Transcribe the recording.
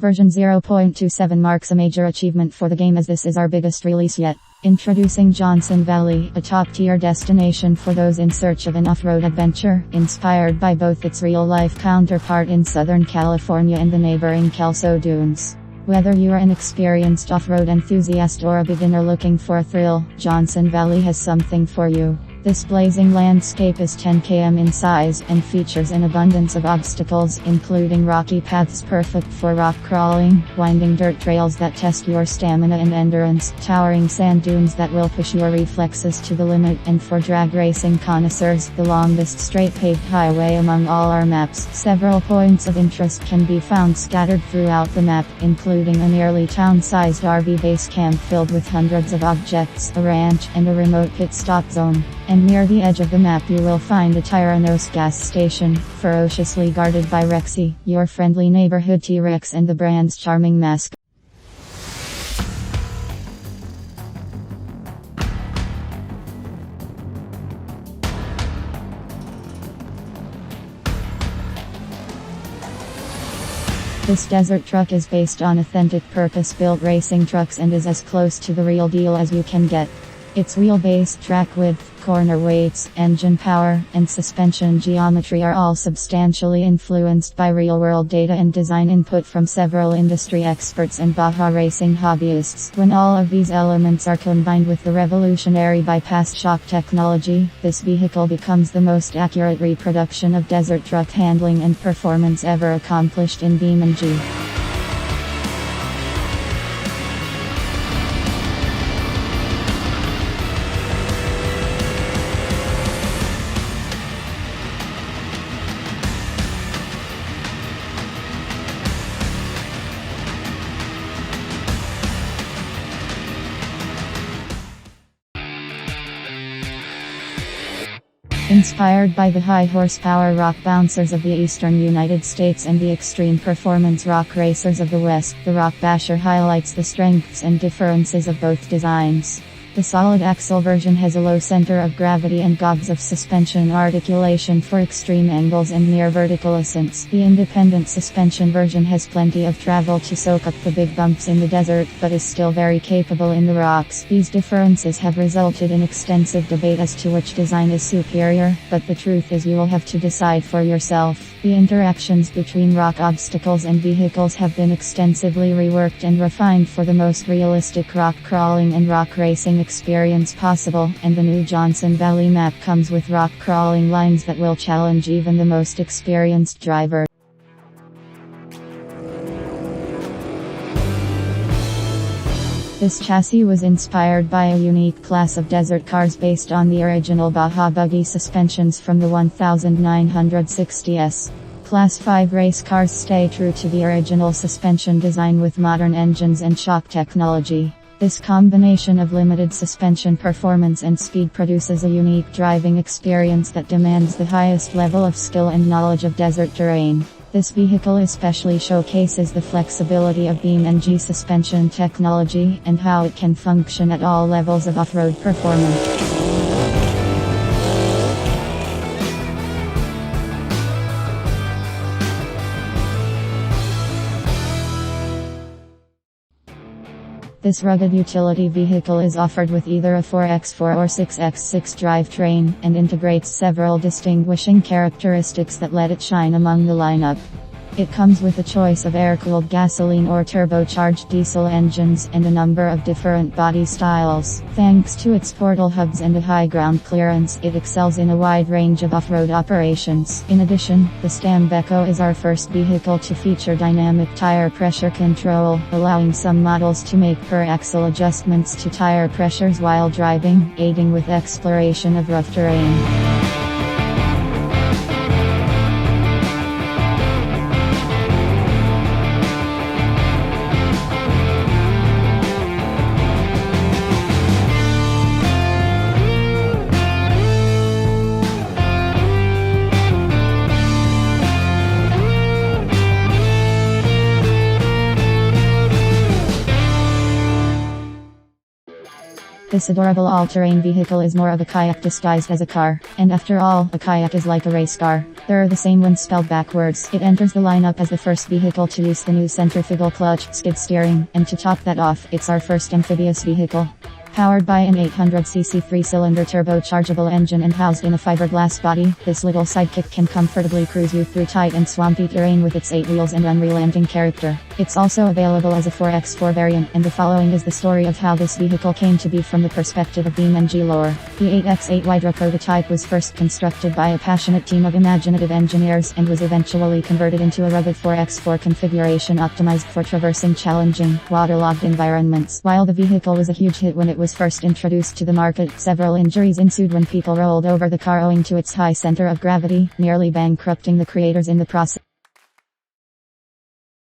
Version 0.27 marks a major achievement for the game as this is our biggest release yet. Introducing Johnson Valley, a top-tier destination for those in search of an off-road adventure, inspired by both its real-life counterpart in Southern California and the neighboring Kelso Dunes. Whether you are an experienced off-road enthusiast or a beginner looking for a thrill, Johnson Valley has something for you. This blazing landscape is 10 km in size and features an abundance of obstacles, including rocky paths perfect for rock crawling, winding dirt trails that test your stamina and endurance, towering sand dunes that will push your reflexes to the limit, and for drag racing connoisseurs, the longest straight paved highway among all our maps. Several points of interest can be found scattered throughout the map, including a nearly town-sized RV base camp filled with hundreds of objects, a ranch, and a remote pit stop zone. And near the edge of the map you will find a Tyrannos gas station, ferociously guarded by Rexy, your friendly neighborhood T-Rex and the brand's charming mascot. This desert truck is based on authentic purpose-built racing trucks and is as close to the real deal as you can get. Its wheelbase, track width, corner weights, engine power, and suspension geometry are all substantially influenced by real-world data and design input from several industry experts and Baja racing hobbyists. When all of these elements are combined with the revolutionary bypass shock technology, this vehicle becomes the most accurate reproduction of desert truck handling and performance ever accomplished in BeamNG. Inspired by the high horsepower rock bouncers of the eastern United States and the extreme performance rock racers of the West, the Rock Basher highlights the strengths and differences of both designs. The solid axle version has a low center of gravity and gobs of suspension articulation for extreme angles and near vertical ascents. The independent suspension version has plenty of travel to soak up the big bumps in the desert, but is still very capable in the rocks. These differences have resulted in extensive debate as to which design is superior, but the truth is you will have to decide for yourself. The interactions between rock obstacles and vehicles have been extensively reworked and refined for the most realistic rock crawling and rock racing experience possible, and the new Johnson Valley map comes with rock crawling lines that will challenge even the most experienced driver. This chassis was inspired by a unique class of desert cars based on the original Baja buggy suspensions from the 1960s. Class 5 race cars stay true to the original suspension design with modern engines and shock technology. This combination of limited suspension performance and speed produces a unique driving experience that demands the highest level of skill and knowledge of desert terrain. This vehicle especially showcases the flexibility of BeamNG suspension technology and how it can function at all levels of off-road performance. This rugged utility vehicle is offered with either a 4x4 or 6x6 drivetrain, and integrates several distinguishing characteristics that let it shine among the lineup. It comes with a choice of air-cooled gasoline or turbocharged diesel engines and a number of different body styles. Thanks to its portal hubs and a high ground clearance, it excels in a wide range of off-road operations. In addition, the Stambecco is our first vehicle to feature dynamic tire pressure control, allowing some models to make per-axle adjustments to tire pressures while driving, aiding with exploration of rough terrain. This adorable all-terrain vehicle is more of a kayak disguised as a car. And after all, a kayak is like a race car. They're the same when spelled backwards. It enters the lineup as the first vehicle to use the new centrifugal clutch, skid steering, and to top that off, it's our first amphibious vehicle. Powered by an 800cc 3-cylinder turbochargeable engine and housed in a fiberglass body, this little sidekick can comfortably cruise you through tight and swampy terrain with its 8 wheels and unrelenting character. It's also available as a 4x4 variant, and the following is the story of how this vehicle came to be from the perspective of BeamNG lore. The 8x8 Hydra prototype was first constructed by a passionate team of imaginative engineers and was eventually converted into a rugged 4x4 configuration optimized for traversing challenging, waterlogged environments. While the vehicle was a huge hit when it was first introduced to the market, several injuries ensued when people rolled over the car owing to its high center of gravity, nearly bankrupting the creators in the process.